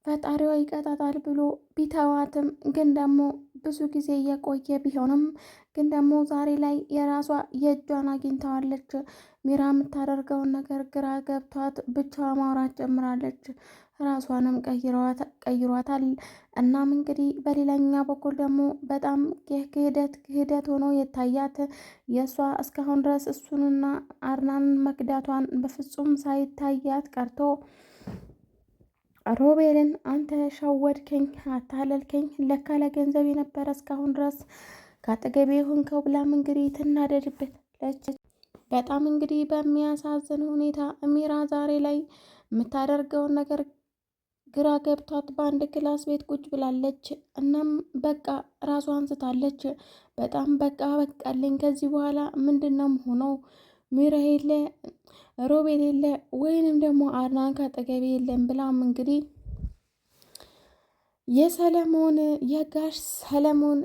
ፈጣሪዋ ይቀጣታል ብሎ ቢተዋትም ግን ደግሞ ብዙ ጊዜ የቆየ ቢሆንም ግን ደግሞ ዛሬ ላይ የራሷ የእጇን አግኝተዋለች። ሚራ የምታደርገውን ነገር ግራ ገብቷት ብቻዋ ማውራት ጀምራለች። ራሷንም ቀይሯታል። እናም እንግዲህ በሌላኛ በኩል ደግሞ በጣም ክህደት ሆኖ የታያት የእሷ እስካሁን ድረስ እሱንና አርናን መክዳቷን በፍጹም ሳይታያት ቀርቶ ሮቤልን አንተ ሸወድከኝ፣ አታለልከኝ፣ ለካ ለገንዘብ የነበረ እስካሁን ድረስ ከአጠገቤ ሆንከው ብላም እንግዲህ ትናደድበታለች። በጣም እንግዲህ በሚያሳዝን ሁኔታ ሚራ ዛሬ ላይ የምታደርገውን ነገር ግራ ገብቷት በአንድ ክላስ ቤት ቁጭ ብላለች። እናም በቃ ራሷን አንስታለች። በጣም በቃልኝ፣ ከዚህ በኋላ ምንድን ነው ሆነው ሚራ የለ ሮቤል የለ ወይንም ደግሞ አድናን ካጠገቤ የለም ብላም እንግዲህ የሰለሞን የጋሽ ሰለሞን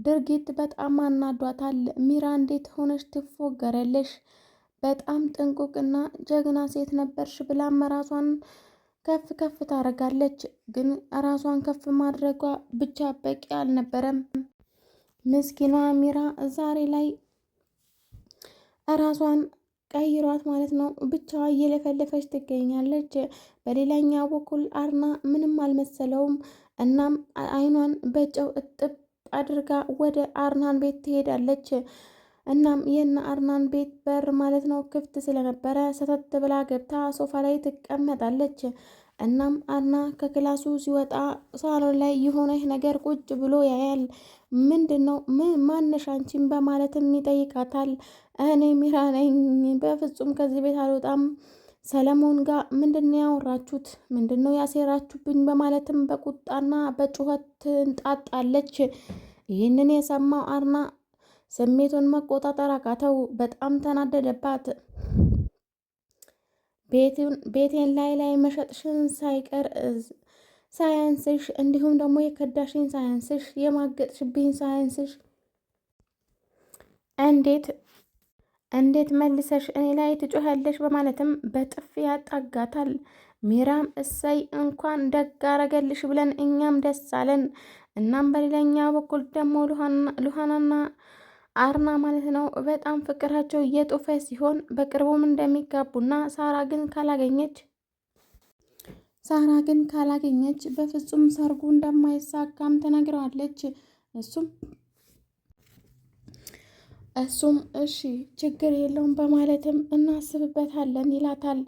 ድርጊት በጣም አናዷታል። ሚራ እንዴት ሆነሽ ትፎገረለሽ? በጣም ጥንቁቅና ጀግና ሴት ነበርሽ ብላም ራሷን ከፍ ከፍ ታደርጋለች። ግን ራሷን ከፍ ማድረጓ ብቻ በቂ አልነበረም። ምስኪኗ ሚራ ዛሬ ላይ ራሷን ቀይሯት ማለት ነው። ብቻዋ እየለፈለፈች ትገኛለች። በሌላኛው በኩል አርና ምንም አልመሰለውም። እናም አይኗን በጨው እጥብ አድርጋ ወደ አርናን ቤት ትሄዳለች። እናም የነ አርናን ቤት በር ማለት ነው ክፍት ስለነበረ ሰተት ብላ ገብታ ሶፋ ላይ ትቀመጣለች። እናም አርና ከክላሱ ሲወጣ ሳሎን ላይ የሆነ ነገር ቁጭ ብሎ ያያል። ምንድን ነው ማነሽ አንቺን በማለትም ይጠይቃታል። እኔ ሚራ ነኝ፣ በፍጹም ከዚህ ቤት አልወጣም። ሰለሞን ጋር ምንድን ነው ያወራችሁት? ምንድን ነው ያሴራችሁብኝ? በማለትም በቁጣና በጩኸት ትንጣጣለች። ይህንን የሰማው አርና ስሜቱን መቆጣጠር አቃተው። በጣም ተናደደባት። ቤቴን ላይ መሸጥሽን ሳይቀር ሳያንስሽ፣ እንዲሁም ደግሞ የከዳሽን ሳያንስሽ፣ የማገጥሽብኝ ሳያንስሽ እንዴት መልሰሽ እኔ ላይ ትጮኸለሽ? በማለትም በጥፊ ያጣጋታል። ሚራም እሰይ እንኳን ደግ አረገልሽ ብለን እኛም ደስ አለን። እናም በሌላኛ በኩል ደግሞ ሉሃናና አርና ማለት ነው በጣም ፍቅራቸው እየጦፈ ሲሆን በቅርቡም እንደሚጋቡና ሳራ ግን ካላገኘች በፍጹም ሰርጉ እንደማይሳካም ተነግረዋለች። እሱም እሺ ችግር የለውም በማለትም እናስብበታለን ይላታል።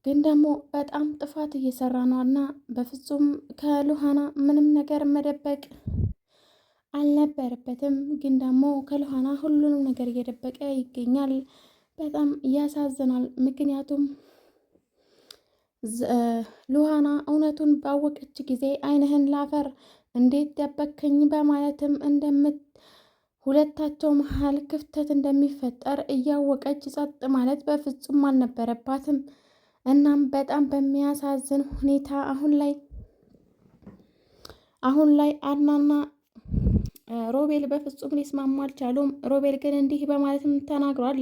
ግን ደግሞ በጣም ጥፋት እየሰራ ነው እና በፍጹም ከሉሃና ምንም ነገር መደበቅ አልነበረበትም። ግን ደግሞ ከሉሃና ሁሉንም ነገር እየደበቀ ይገኛል። በጣም ያሳዝናል። ምክንያቱም ሉሃና እውነቱን ባወቀች ጊዜ ዓይንህን ላፈር እንዴት ደበከኝ በማለትም ሁለታቸው መሀል ክፍተት እንደሚፈጠር እያወቀች ጸጥ ማለት በፍጹም አልነበረባትም። እናም በጣም በሚያሳዝን ሁኔታ አሁን ላይ አድናና ሮቤል በፍጹም ሊስማሙ አልቻሉም። ሮቤል ግን እንዲህ በማለትም ተናግሯል።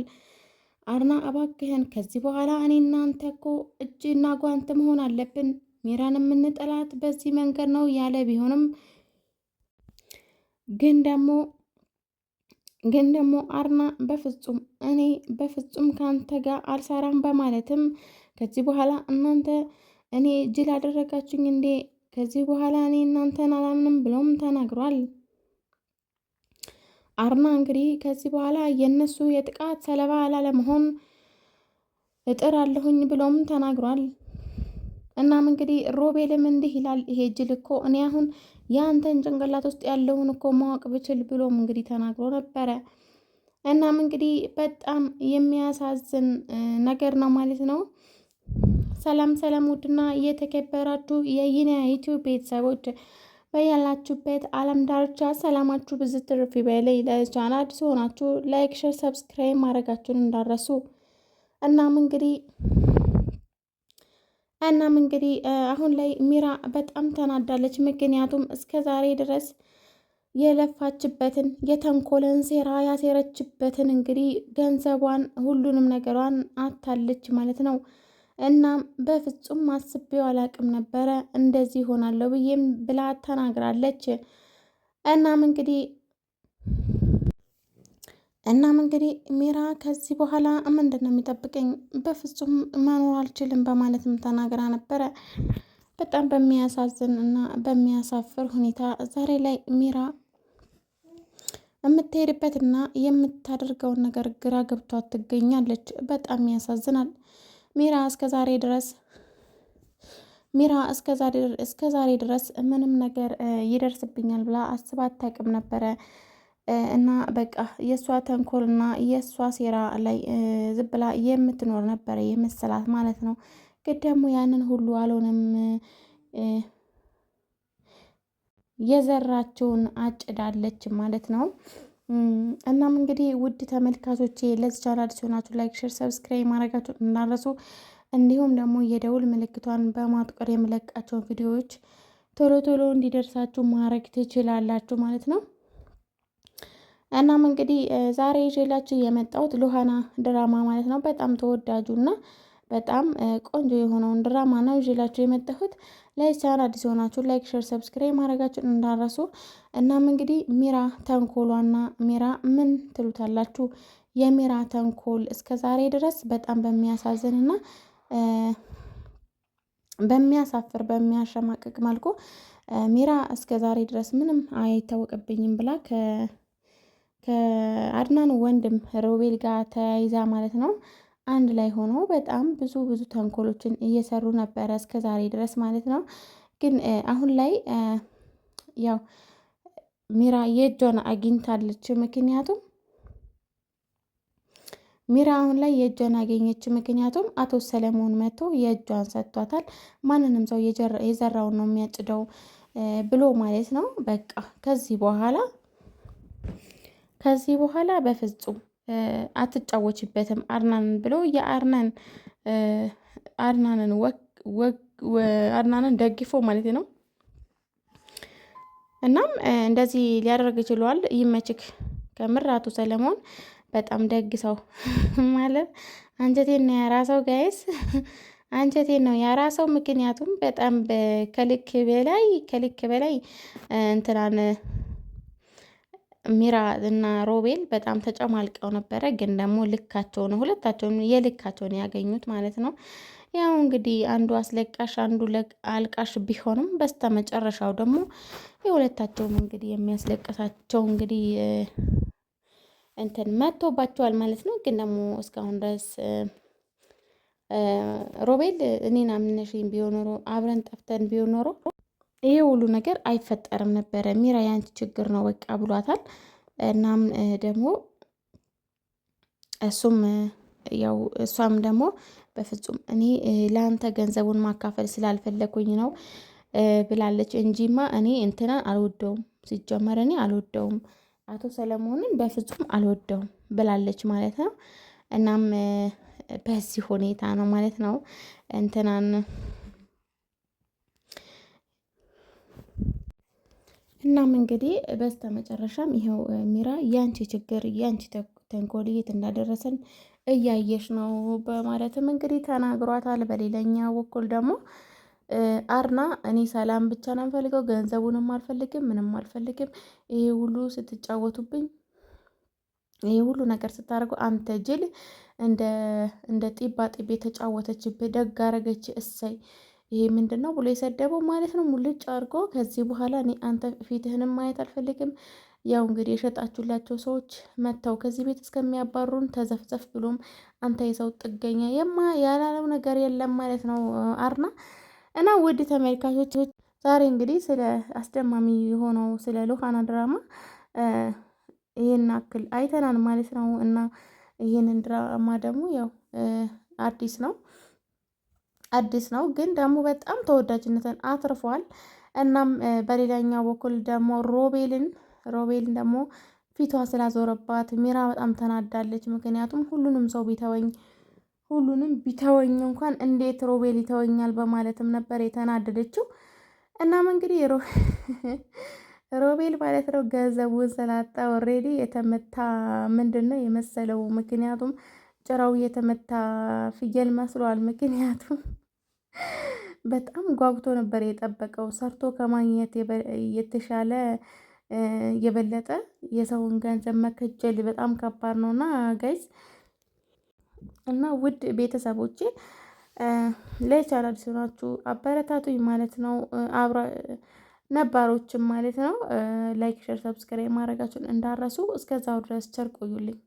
አድና እባክህን ከዚህ በኋላ እኔ እናንተ እኮ እጅና ጓንት መሆን አለብን። ሚራን የምንጠላት በዚህ መንገድ ነው ያለ ቢሆንም ግን ደግሞ አርና እኔ በፍጹም ከአንተ ጋር አልሰራም በማለትም ከዚህ በኋላ እናንተ እኔ ጅል አደረጋችሁኝ እንዴ? ከዚህ በኋላ እኔ እናንተን አላምንም ብሎም ተናግሯል። አርና እንግዲህ ከዚህ በኋላ የእነሱ የጥቃት ሰለባ ላለመሆን እጥራለሁኝ ብሎም ተናግሯል። እናም እንግዲህ ሮቤልም እንዲህ ይላል፣ ይሄ ጅል እኮ እኔ አሁን የአንተን ጭንቅላት ውስጥ ያለውን እኮ ማወቅ ብችል ብሎም እንግዲህ ተናግሮ ነበረ። እናም እንግዲህ በጣም የሚያሳዝን ነገር ነው ማለት ነው። ሰላም ሰላም፣ ውድና እየተከበራችሁ የይና ዩቲዩብ ቤተሰቦች በያላችሁበት ዓለም ዳርቻ ሰላማችሁ ብዝት ትርፍ ይበለኝ። ለቻናል አዲስ ሆናችሁ ላይክ፣ ሼር፣ ሰብስክራይብ ማድረጋችሁን እንዳረሱ። እናም እንግዲህ አሁን ላይ ሚራ በጣም ተናዳለች። ምክንያቱም እስከ ዛሬ ድረስ የለፋችበትን የተንኮልን ሴራ ያሴረችበትን እንግዲህ ገንዘቧን ሁሉንም ነገሯን አታለች ማለት ነው። እናም በፍጹም አስቤው አላቅም ነበረ እንደዚህ ሆናለሁ ብዬም ብላ ተናግራለች። እናም እንግዲህ ሚራ ከዚህ በኋላ ምንድን ነው የሚጠብቀኝ? በፍጹም መኖር አልችልም በማለትም ተናግራ ነበረ። በጣም በሚያሳዝን እና በሚያሳፍር ሁኔታ ዛሬ ላይ ሚራ የምትሄድበትና የምታደርገውን ነገር ግራ ገብቷት ትገኛለች። በጣም ያሳዝናል። ሚራ እስከ ዛሬ ድረስ ምንም ነገር ይደርስብኛል ብላ አስባ አታውቅም ነበረ እና በቃ የእሷ ተንኮልና የእሷ ሴራ ላይ ዝም ብላ የምትኖር ነበረ የመሰላት ማለት ነው። ግን ደግሞ ያንን ሁሉ አልሆነም። የዘራችውን አጭዳለች ማለት ነው። እናም እንግዲህ ውድ ተመልካቾቼ ለዚህ ቻናል ሲሆናችሁ ላይክ፣ ሼር፣ ሰብስክራይብ ማድረጋችሁን እንዳረሱ እንዲሁም ደግሞ የደውል ምልክቷን በማጥቆር የምለቃቸውን ቪዲዮዎች ቶሎ ቶሎ እንዲደርሳችሁ ማድረግ ትችላላችሁ ማለት ነው። እናም እንግዲህ ዛሬ ይዤላችሁ የመጣሁት ሉሃና ድራማ ማለት ነው። በጣም ተወዳጁና በጣም ቆንጆ የሆነውን ድራማ ነው ይዤላችሁ የመጣሁት። ለቻናል አዲስ ሆናችሁ ላይክ፣ ሼር፣ ሰብስክራይብ ማድረጋችሁን እንዳረሱ። እናም እንግዲህ ሚራ ተንኮሏና ሚራ ምን ትሉታላችሁ? የሚራ ተንኮል እስከ ዛሬ ድረስ በጣም በሚያሳዝንና በሚያሳፍር በሚያሸማቅቅ መልኩ ሚራ እስከ ዛሬ ድረስ ምንም አይታወቅብኝም ብላ ከአድናን ወንድም ሮቤል ጋር ተያይዛ ማለት ነው አንድ ላይ ሆኖ በጣም ብዙ ተንኮሎችን እየሰሩ ነበረ እስከ ዛሬ ድረስ ማለት ነው። ግን አሁን ላይ ያው ሚራ የእጇን አግኝታለች። ምክንያቱም ሚራ አሁን ላይ የእጇን አገኘች። ምክንያቱም አቶ ሰለሞን መጥቶ የእጇን ሰጥቷታል። ማንንም ሰው የዘራውን ነው የሚያጭደው ብሎ ማለት ነው። በቃ ከዚህ በኋላ በፍጹም አትጫወችበትም አድናንን ብሎ አድናንን ደግፎ ማለት ነው። እናም እንደዚህ ሊያደርግ ችሏል። ይመችክ ከምር አቶ ሰለሞን በጣም ደግ ሰው ማለት አንጀቴን ነው ያራሰው ጋይስ፣ አንጀቴን ነው ያራሰው። ምክንያቱም በጣም ከልክ በላይ እንትናን ሚራ እና ሮቤል በጣም ተጨማልቀው ነበረ። ግን ደግሞ ልካቸው ነው፣ ሁለታቸውን የልካቸውን ያገኙት ማለት ነው። ያው እንግዲህ አንዱ አስለቃሽ አንዱ አልቃሽ ቢሆንም በስተ መጨረሻው ደግሞ የሁለታቸውም እንግዲህ የሚያስለቅሳቸው እንግዲህ እንትን መጥቶባቸዋል ማለት ነው። ግን ደግሞ እስካሁን ድረስ ሮቤል እኔን አምነሽኝ ቢሆን ኖሮ አብረን ጠፍተን ቢሆን ኖሮ ይሄ ሁሉ ነገር አይፈጠርም ነበረ። ሚራ ያንቺ ችግር ነው በቃ ብሏታል። እናም ደግሞ እሷም ደግሞ በፍጹም እኔ ለአንተ ገንዘቡን ማካፈል ስላልፈለኩኝ ነው ብላለች እንጂማ እኔ እንትናን አልወደውም፣ ሲጀመር እኔ አልወደውም፣ አቶ ሰለሞንን በፍጹም አልወደውም ብላለች ማለት ነው። እናም በዚህ ሁኔታ ነው ማለት ነው እንትናን እናም እንግዲህ በስተ መጨረሻም ይኸው ሚራ ያንቺ ችግር ያንቺ ተንኮል የት እንዳደረሰን እያየሽ ነው በማለትም እንግዲህ ተናግሯታል። በሌላኛ በኩል ደግሞ አርና እኔ ሰላም ብቻ ነው የምፈልገው፣ ገንዘቡንም አልፈልግም፣ ምንም አልፈልግም። ይሄ ሁሉ ስትጫወቱብኝ፣ ይሄ ሁሉ ነገር ስታደርጉ አንተ ጅል እንደ ጢባ ጢቤ የተጫወተችብህ ደግ አረገች እሰይ ይሄ ምንድን ነው ብሎ የሰደበው ማለት ነው። ሙልጭ አድርጎ ከዚህ በኋላ እኔ አንተ ፊትህንም ማየት አልፈልግም። ያው እንግዲህ የሸጣችሁላቸው ሰዎች መጥተው ከዚህ ቤት እስከሚያባሩን ተዘፍዘፍ ብሎም አንተ የሰው ጥገኛ ያላለው ነገር የለም ማለት ነው አርና እና ውድ ተመልካቾች ዛሬ እንግዲህ ስለ አስደማሚ የሆነው ስለ ሉሃና ድራማ ይሄን አክል አይተናል ማለት ነው። እና ይሄንን ድራማ ደግሞ ያው አዲስ ነው ግን ደግሞ በጣም ተወዳጅነትን አትርፏል። እናም በሌላኛው በኩል ደግሞ ሮቤልን ደግሞ ፊቷ ስላዞረባት ሚራ በጣም ተናዳለች። ምክንያቱም ሁሉንም ቢተወኝ እንኳን እንዴት ሮቤል ይተወኛል በማለትም ነበር የተናደደችው። እናም እንግዲህ ሮቤል ማለት ነው ገንዘቡን ስላጣ ኦልሬዲ የተመታ ምንድን ነው የመሰለው። ምክንያቱም ጭራው የተመታ ፍየል መስሏል። ምክንያቱም በጣም ጓጉቶ ነበር የጠበቀው። ሰርቶ ከማግኘት የተሻለ የበለጠ የሰውን ገንዘብ መከጀል በጣም ከባድ ነውና ጋይዝ እና ውድ ቤተሰቦቼ ለቻናል ሲሆናችሁ አበረታቱኝ ማለት ነው። ነባሮችም ማለት ነው ላይክ፣ ሸር፣ ሰብስክራይብ ማድረጋችሁን እንዳረሱ። እስከዛው ድረስ ቸር ቆዩልኝ።